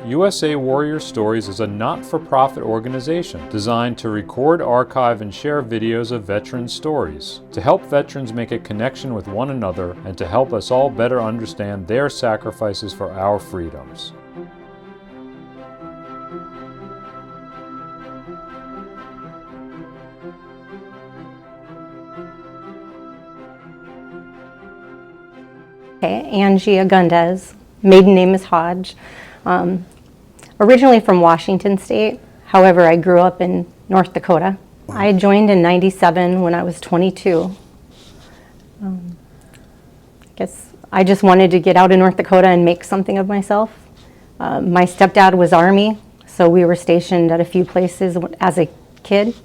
USA Warrior Stories is a not-for-profit organization designed to record, archive, and share videos of veteran stories, to help veterans make a connection with one another and to help us all better understand their sacrifices for our freedoms. Okay, Angie Agundez, maiden name is Hodge. Originally from Washington State, however, I grew up in North Dakota. I joined in '97 when I was 22. I guess I just wanted to get out of North Dakota and make something of myself. My stepdad was Army, so we were stationed at a few places as a kid,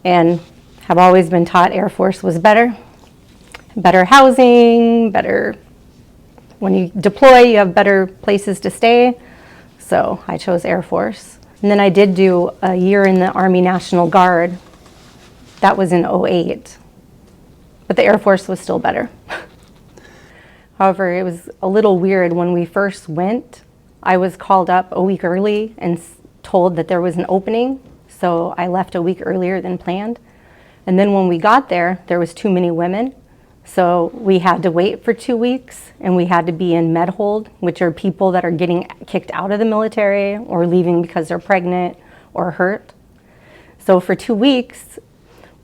and have always been taught Air Force was better. Better housing, better, when you deploy, you have better places to stay. So I chose Air Force. And then I did do a year in the Army National Guard. That was in '08. But the Air Force was still better. However, it was a little weird when we first went. I was called up a week early and told that there was an opening. So I left a week earlier than planned. And then when we got there, there was too many women. So we had to wait for 2 weeks, and we had to be in med hold, which are people that are getting kicked out of the military or leaving because they're pregnant or hurt. So for 2 weeks,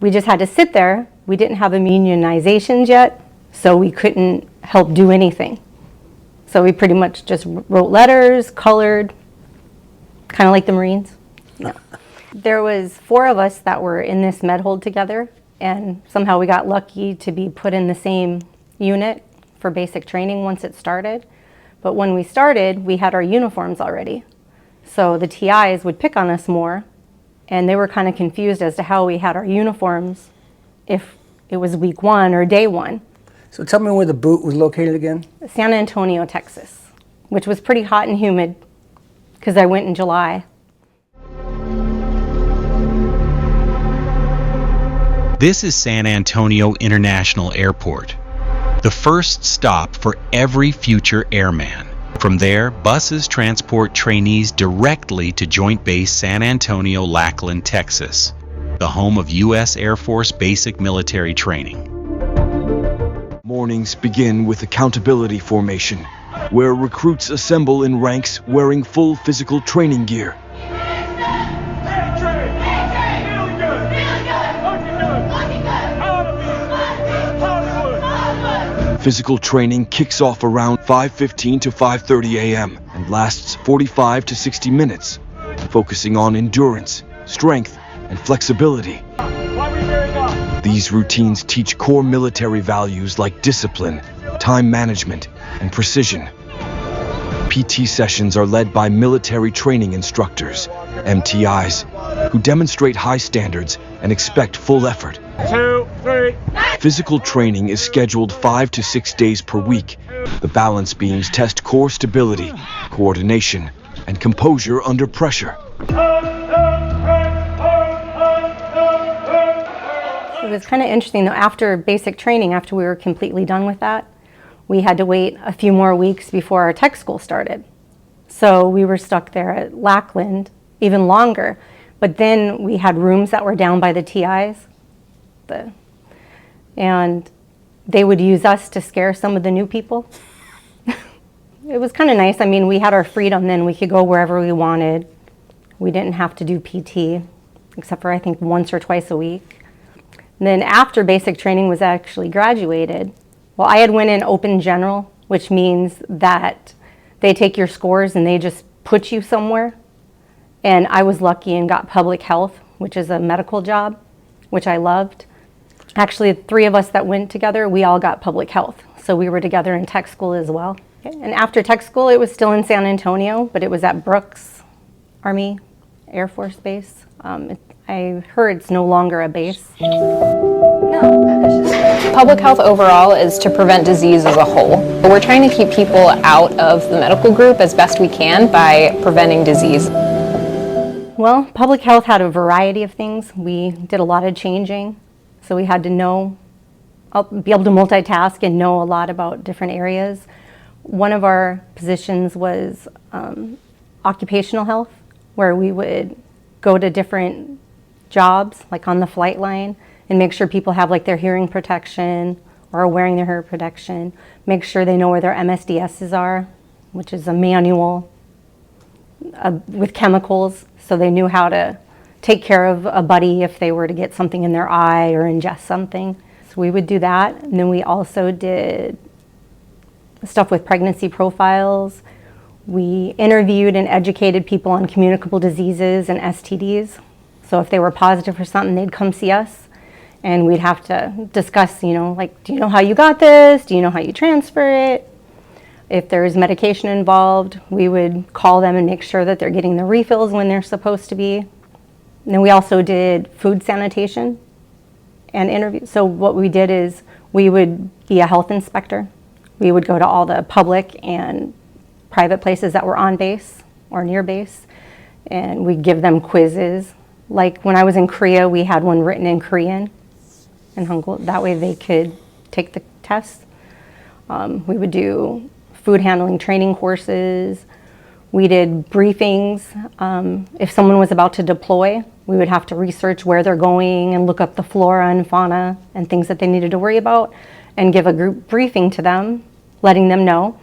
we just had to sit there. We didn't have immunizations yet, so we couldn't help do anything. So we pretty much just wrote letters, colored, kind of like the Marines. No. There was 4 of us that were in this med hold together. And somehow we got lucky to be put in the same unit for basic training once it started. But when we started, we had our uniforms already. So the TIs would pick on us more, and they were kind of confused as to how we had our uniforms if it was week 1 or day 1. So tell me where the boot was located again? San Antonio, Texas, which was pretty hot and humid because I went in July. This is San Antonio International Airport, the first stop for every future airman. From there, buses transport trainees directly to Joint Base San Antonio, Lackland, Texas, the home of U.S. Air Force basic military training. Mornings begin with accountability formation, where recruits assemble in ranks wearing full physical training gear. Physical training kicks off around 5:15 to 5:30 a.m. and lasts 45 to 60 minutes, focusing on endurance, strength, and flexibility. These routines teach core military values like discipline, time management, and precision. PT sessions are led by military training instructors, MTIs, who demonstrate high standards and expect full effort. 2, 3. Physical training is scheduled 5 to 6 days per week. The balance beams test core stability, coordination, and composure under pressure. It was kind of interesting though, after basic training, after we were completely done with that, we had to wait a few more weeks before our tech school started. So we were stuck there at Lackland even longer. But then we had rooms that were down by the TIs. And they would use us to scare some of the new people. It was kind of nice. I mean, we had our freedom then. We could go wherever we wanted. We didn't have to do PT, except for I think once or twice a week. And then after basic training was actually graduated, well, I had went in open general, which means that they take your scores and they just put you somewhere. And I was lucky and got public health, which is a medical job, which I loved. Actually, 3 of us that went together, we all got public health. So we were together in tech school as well. And after tech school, it was still in San Antonio, but it was at Brooks Army Air Force Base. I heard it's no longer a base. Public health overall is to prevent disease as a whole. But we're trying to keep people out of the medical group as best we can by preventing disease. Well, public health had a variety of things. We did a lot of changing. So we had to be able to multitask and know a lot about different areas. One of our positions was occupational health, where we would go to different jobs, like on the flight line, and make sure people have like their hearing protection or are wearing their hearing protection. Make sure they know where their MSDSs are, which is a manual with chemicals, so they knew how to take care of a buddy if they were to get something in their eye or ingest something. So we would do that. And then we also did stuff with pregnancy profiles. We interviewed and educated people on communicable diseases and STDs. So if they were positive for something, they'd come see us and we'd have to discuss, you know, like, do you know how you got this? Do you know how you transfer it? If there's medication involved, we would call them and make sure that they're getting the refills when they're supposed to be. And then we also did food sanitation and interviews. So what we did is we would be a health inspector. We would go to all the public and private places that were on base or near base, and we'd give them quizzes. Like when I was in Korea, we had one written in Korean and Hangul. That way they could take the test. We would do food handling training courses. We did briefings. If someone was about to deploy, we would have to research where they're going and look up the flora and fauna and things that they needed to worry about and give a group briefing to them, letting them know.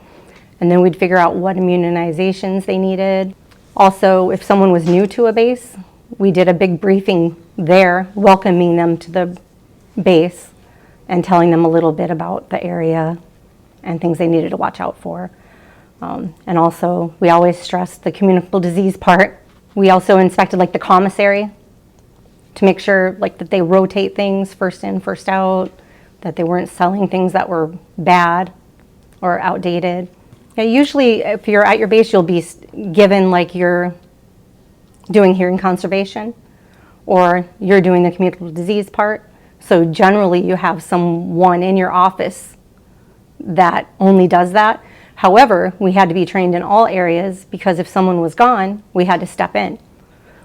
And then we'd figure out what immunizations they needed. Also, if someone was new to a base, we did a big briefing there, welcoming them to the base and telling them a little bit about the area and things they needed to watch out for. And also, we always stressed the communicable disease part. We also inspected like the commissary to make sure like that they rotate things first in, first out, that they weren't selling things that were bad or outdated. Yeah, usually if you're at your base, you'll be given like you're doing hearing conservation or you're doing the communicable disease part. So generally you have someone in your office that only does that. However, we had to be trained in all areas because if someone was gone, we had to step in,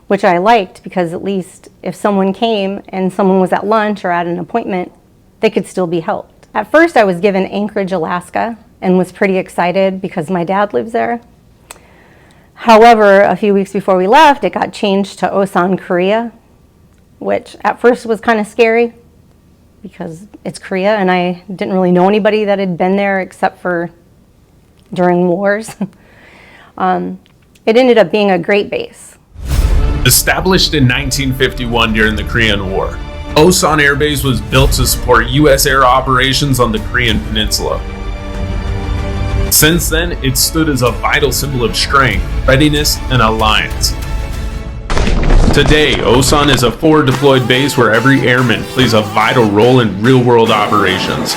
which I liked because at least if someone came and someone was at lunch or at an appointment, they could still be helped. At first I was given Anchorage, Alaska, and was pretty excited because my dad lives there. However, a few weeks before we left, it got changed to Osan, Korea, which at first was kind of scary because it's Korea and I didn't really know anybody that had been there except for during wars. It ended up being a great base. Established in 1951 during the Korean War, Osan Air Base was built to support U.S. air operations on the Korean Peninsula. Since then, it stood as a vital symbol of strength, readiness, and alliance. Today, Osan is a forward-deployed base where every airman plays a vital role in real-world operations.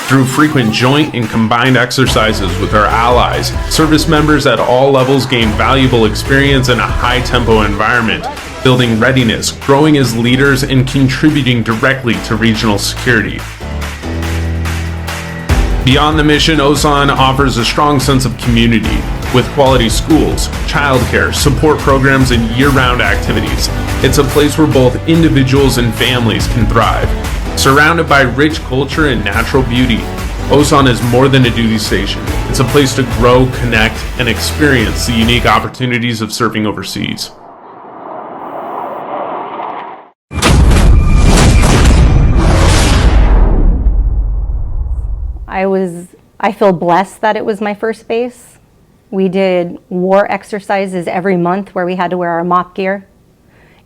Through frequent joint and combined exercises with our allies, service members at all levels gain valuable experience in a high-tempo environment, building readiness, growing as leaders, and contributing directly to regional security. Beyond the mission, Osan offers a strong sense of community, with quality schools, childcare, support programs, and year-round activities. It's a place where both individuals and families can thrive. Surrounded by rich culture and natural beauty, Osan is more than a duty station. It's a place to grow, connect, and experience the unique opportunities of serving overseas. I feel blessed that it was my first base. We did war exercises every month where we had to wear our MOP gear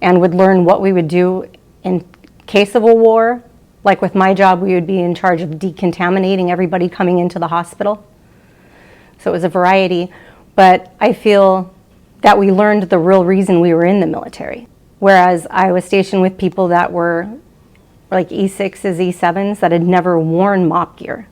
and would learn what we would do in case of a war. Like with my job, we would be in charge of decontaminating everybody coming into the hospital. So it was a variety, but I feel that we learned the real reason we were in the military. Whereas I was stationed with people that were like E6s, E7s that had never worn MOP gear.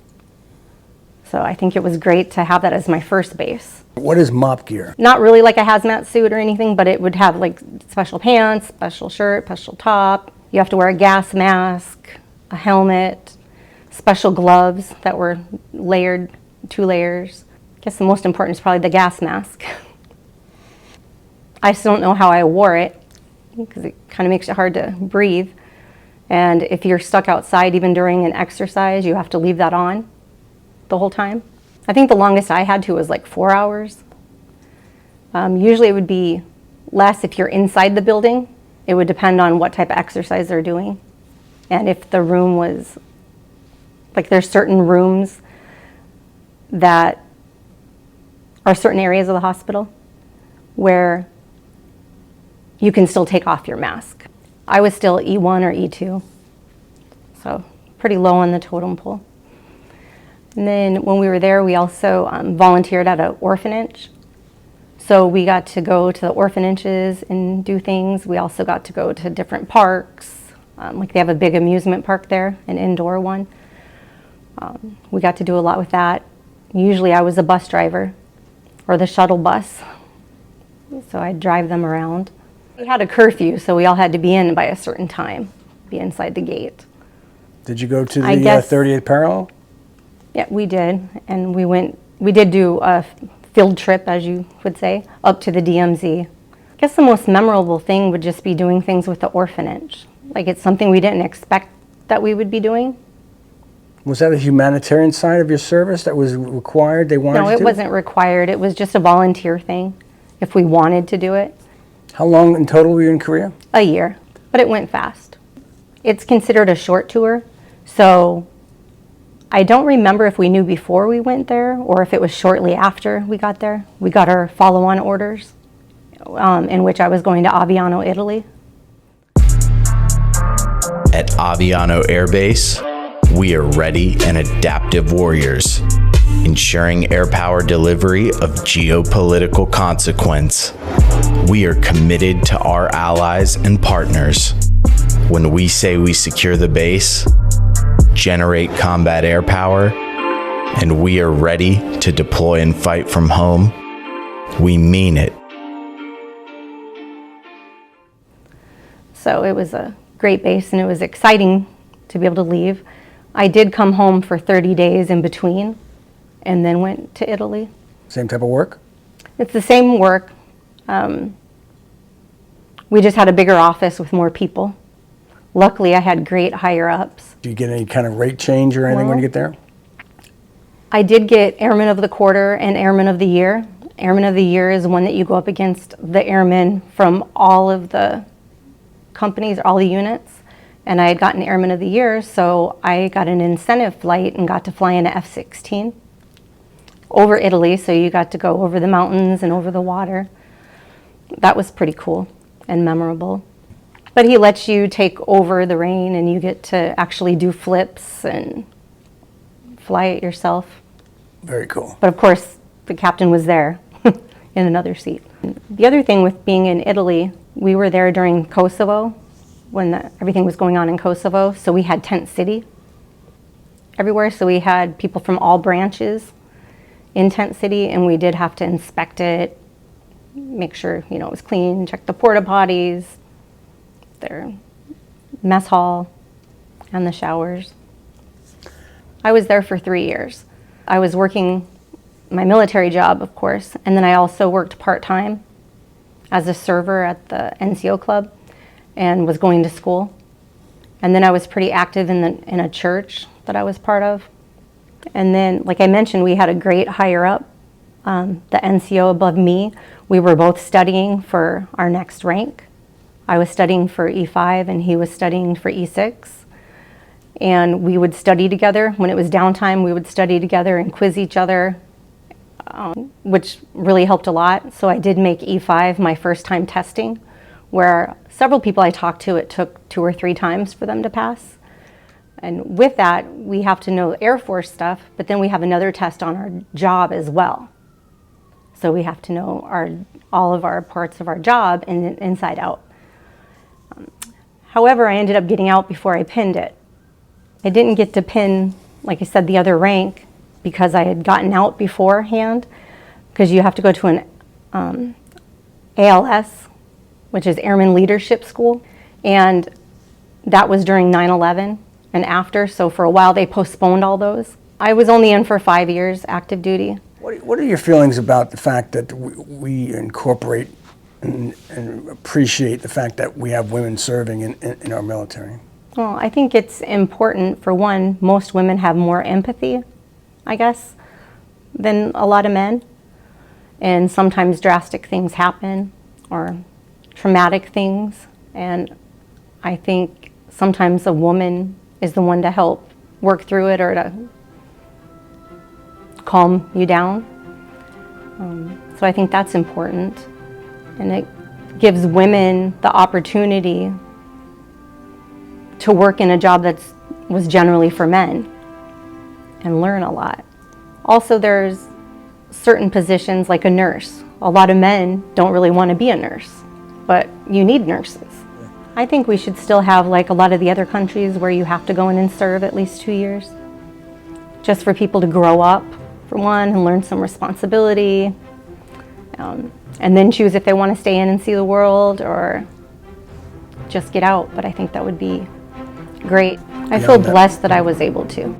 So I think it was great to have that as my first base. What is MOP gear? Not really like a hazmat suit or anything, but it would have like special pants, special shirt, special top. You have to wear a gas mask, a helmet, special gloves that were layered, 2 layers. I guess the most important is probably the gas mask. I still don't know how I wore it because it kind of makes it hard to breathe. And if you're stuck outside even during an exercise, you have to leave that on the whole time. I think the longest I had to was like 4 hours. Usually it would be less if you're inside the building. It would depend on what type of exercise they're doing. And if the room was, like there's certain rooms that are certain areas of the hospital where you can still take off your mask. I was still E1 or E2, so pretty low on the totem pole. And then when we were there, we also volunteered at an orphanage. So we got to go to the orphanages and do things. We also got to go to different parks. Like they have a big amusement park there, an indoor one. We got to do a lot with that. Usually I was a bus driver or the shuttle bus. So I'd drive them around. We had a curfew, so we all had to be in by a certain time, be inside the gate. Did you go to the 38th parallel? Yeah, we did. And we did do a field trip, as you would say, up to the DMZ. I guess the most memorable thing would just be doing things with the orphanage. Like it's something we didn't expect that we would be doing. Was that a humanitarian side of your service that was required? They wanted No, to it do? wasn't required. It was just a volunteer thing if we wanted to do it. How long in total were you in Korea? A year, but it went fast. It's considered a short tour, so I don't remember if we knew before we went there or if it was shortly after we got there. We got our follow-on orders, in which I was going to Aviano, Italy. At Aviano Air Base, we are ready and adaptive warriors, ensuring air power delivery of geopolitical consequence. We are committed to our allies and partners. When we say we secure the base, generate combat air power, and we are ready to deploy and fight from home, we mean it. So it was a great base and it was exciting to be able to leave. I did come home for 30 days in between and then went to Italy. Same type of work? It's the same work. We just had a bigger office with more people. Luckily, I had great higher ups. Do you get any kind of rate change or anything when you get there? I did get Airman of the Quarter and Airman of the Year. Airman of the Year is one that you go up against the airmen from all of the companies, all the units. And I had gotten Airman of the Year, so I got an incentive flight and got to fly in an F-16 over Italy, so you got to go over the mountains and over the water. That was pretty cool and memorable. But he lets you take over the rain and you get to actually do flips and fly it yourself. Very cool. But of course, the captain was there in another seat. The other thing with being in Italy, we were there during Kosovo, when everything was going on in Kosovo, so we had tent city everywhere, so we had people from all branches in tent city, and we did have to inspect it, make sure it was clean, check the porta-potties, their mess hall, and the showers. I was there for 3 years. I was working my military job, of course, and then I also worked part-time as a server at the NCO club and was going to school. And then I was pretty active in a church that I was part of. And then, like I mentioned, we had a great higher up, the NCO above me. We were both studying for our next rank. I was studying for E5 and he was studying for E6. And we would study together. When it was downtime, we would study together and quiz each other, which really helped a lot. So I did make E5 my first time testing, where several people I talked to, it took 2 or 3 times for them to pass. And with that, we have to know Air Force stuff, but then we have another test on our job as well. So we have to know all of our parts of our job inside out. However, I ended up getting out before I pinned it. I didn't get to pin, like I said, the other rank because I had gotten out beforehand, because you have to go to an ALS, which is Airman Leadership School, and that was during 9/11 and after, so for a while they postponed all those. I was only in for 5 years active duty. What are your feelings about the fact that we incorporate and appreciate the fact that we have women serving in our military? Well, I think it's important. For one, most women have more empathy, I guess, than a lot of men. and sometimes drastic things happen or traumatic things, and I think sometimes a woman is the one to help work through it or to calm you down. So I think that's important, and it gives women the opportunity to work in a job that was generally for men and learn a lot. Also, there's certain positions like a nurse. A lot of men don't really want to be a nurse, but you need nurses. I think we should still have, like a lot of the other countries, where you have to go in and serve at least 2 years, just for people to grow up, for one, and learn some responsibility, and then choose if they want to stay in and see the world or just get out. But I think that would be great. I feel blessed that I was able to.